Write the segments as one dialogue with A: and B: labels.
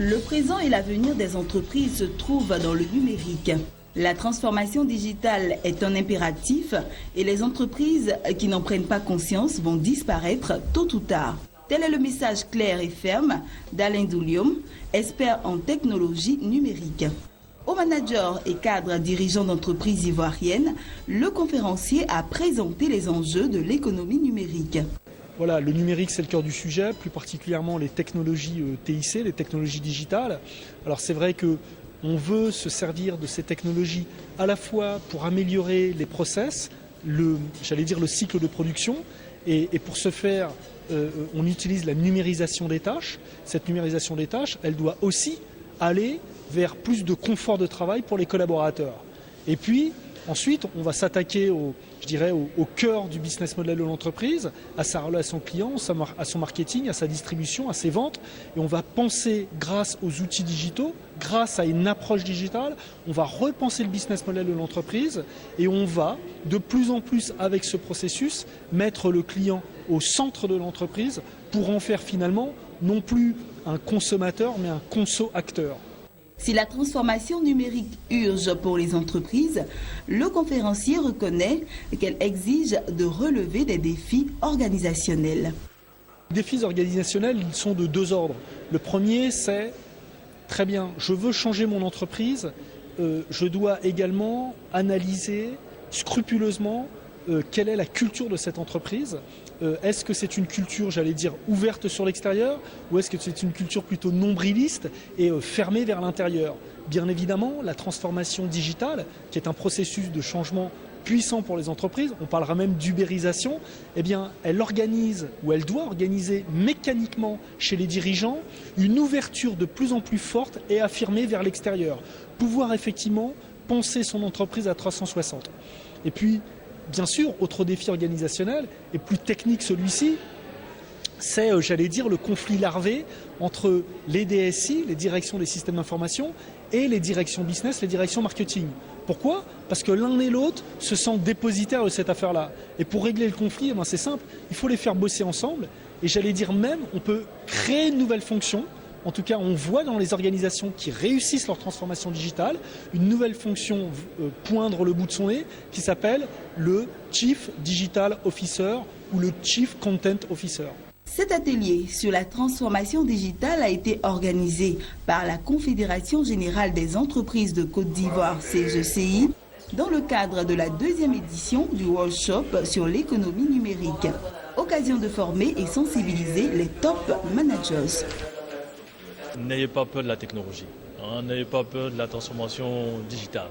A: Le présent et l'avenir des entreprises se trouvent dans le numérique. La transformation digitale est un impératif et les entreprises qui n'en prennent pas conscience vont disparaître tôt ou tard. Tel est le message clair et ferme d'Alain Doulium, expert en technologie numérique. Aux managers et cadres dirigeants d'entreprises ivoiriennes, le conférencier a présenté les enjeux de l'économie numérique.
B: Voilà, le numérique, c'est le cœur du sujet, plus particulièrement les technologies TIC, les technologies digitales. Alors c'est vrai qu'on veut se servir de ces technologies à la fois pour améliorer les process, le cycle de production, et pour ce faire, on utilise la numérisation des tâches. Cette numérisation des tâches, elle doit aussi aller vers plus de confort de travail pour les collaborateurs. Et puis, ensuite, on va s'attaquer au cœur du business model de l'entreprise, à sa relation client, à son marketing, à sa distribution, à ses ventes. Et on va penser, grâce aux outils digitaux, grâce à une approche digitale, on va repenser le business model de l'entreprise et on va, de plus en plus avec ce processus, mettre le client au centre de l'entreprise pour en faire finalement non plus un consommateur, mais un conso-acteur.
A: Si la transformation numérique urge pour les entreprises, le conférencier reconnaît qu'elle exige de relever des défis organisationnels.
B: Les défis organisationnels, ils sont de deux ordres. Le premier, c'est, très bien, je veux changer mon entreprise, je dois également analyser scrupuleusement quelle est la culture de cette entreprise. Est-ce que c'est une culture, ouverte sur l'extérieur, ou est-ce que c'est une culture plutôt nombriliste et fermée vers l'intérieur? Bien évidemment, la transformation digitale, qui est un processus de changement puissant pour les entreprises, on parlera même d'ubérisation, eh bien, elle organise, ou elle doit organiser mécaniquement chez les dirigeants une ouverture de plus en plus forte et affirmée vers l'extérieur. Pouvoir effectivement penser son entreprise à 360. Et puis, bien sûr, autre défi organisationnel, et plus technique celui-ci, c'est, le conflit larvé entre les DSI, les directions des systèmes d'information, et les directions business, les directions marketing. Pourquoi? Parce que l'un et l'autre se sentent dépositaires de cette affaire-là. Et pour régler le conflit, c'est simple, il faut les faire bosser ensemble, et même, on peut créer une nouvelle fonction. En tout cas, on voit dans les organisations qui réussissent leur transformation digitale une nouvelle fonction poindre le bout de son nez qui s'appelle le Chief Digital Officer ou le Chief Content Officer.
A: Cet atelier sur la transformation digitale a été organisé par la Confédération générale des entreprises de Côte d'Ivoire, CGCI, dans le cadre de la 2e édition du workshop sur l'économie numérique. Occasion de former et sensibiliser les top managers.
C: N'ayez pas peur de la technologie, n'ayez pas peur de la transformation digitale.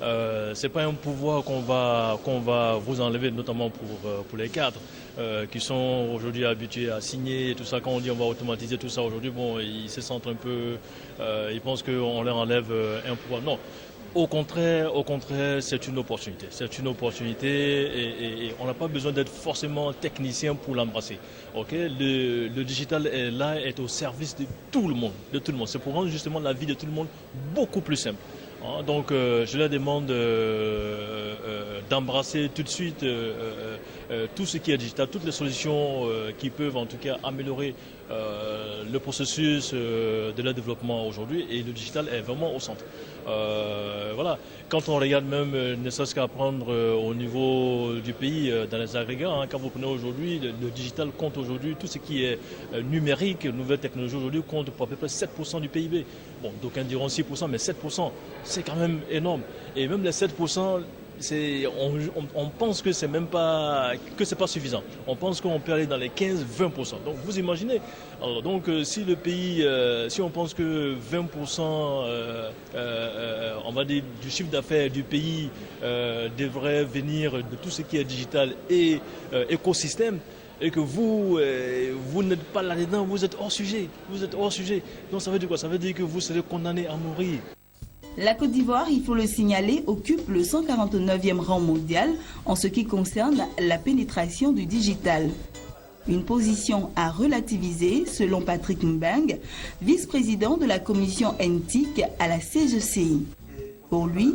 C: Ce n'est pas un pouvoir qu'on va vous enlever, notamment pour les cadres qui sont aujourd'hui habitués à signer et tout ça. Quand on dit on va automatiser tout ça aujourd'hui, ils se sentent un peu, ils pensent qu'on leur enlève un pouvoir. Non. Au contraire, c'est une opportunité. C'est une opportunité et on n'a pas besoin d'être forcément technicien pour l'embrasser. Okay? Le digital est là, est au service de tout le monde. C'est pour rendre justement la vie de tout le monde beaucoup plus simple. Donc je leur demande d'embrasser tout de suite tout ce qui est digital, toutes les solutions qui peuvent en tout cas améliorer le processus de leur développement aujourd'hui, et le digital est vraiment au centre. Voilà. Quand on regarde même, ne serait-ce qu'à prendre au niveau du pays, dans les agrégats, quand vous prenez aujourd'hui, le digital compte aujourd'hui, tout ce qui est numérique, nouvelles technologies aujourd'hui, compte pour à peu près 7% du PIB. Bon, d'aucuns diront 6%, mais 7%, c'est quand même énorme. Et même les 7%, on pense que c'est pas suffisant. On pense qu'on peut aller dans les 15-20%. Donc vous imaginez. Alors, donc si le pays, si on pense que 20%, on va dire du chiffre d'affaires du pays devrait venir de tout ce qui est digital et écosystème, et que vous n'êtes pas là-dedans, vous êtes hors sujet. Donc ça veut dire quoi? Ça veut dire que vous serez condamné à mourir.
A: La Côte d'Ivoire, il faut le signaler, occupe le 149e rang mondial en ce qui concerne la pénétration du digital. Une position à relativiser selon Patrick Mbeng, vice-président de la commission NTIC à la CGCI. Pour lui,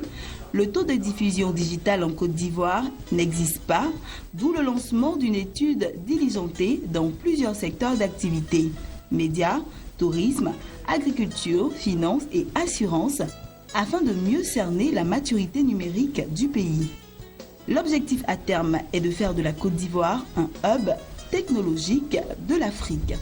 A: le taux de diffusion digitale en Côte d'Ivoire n'existe pas, d'où le lancement d'une étude diligentée dans plusieurs secteurs d'activité. médias, tourisme, agriculture, finances et assurances, afin de mieux cerner la maturité numérique du pays. L'objectif à terme est de faire de la Côte d'Ivoire un hub technologique de l'Afrique.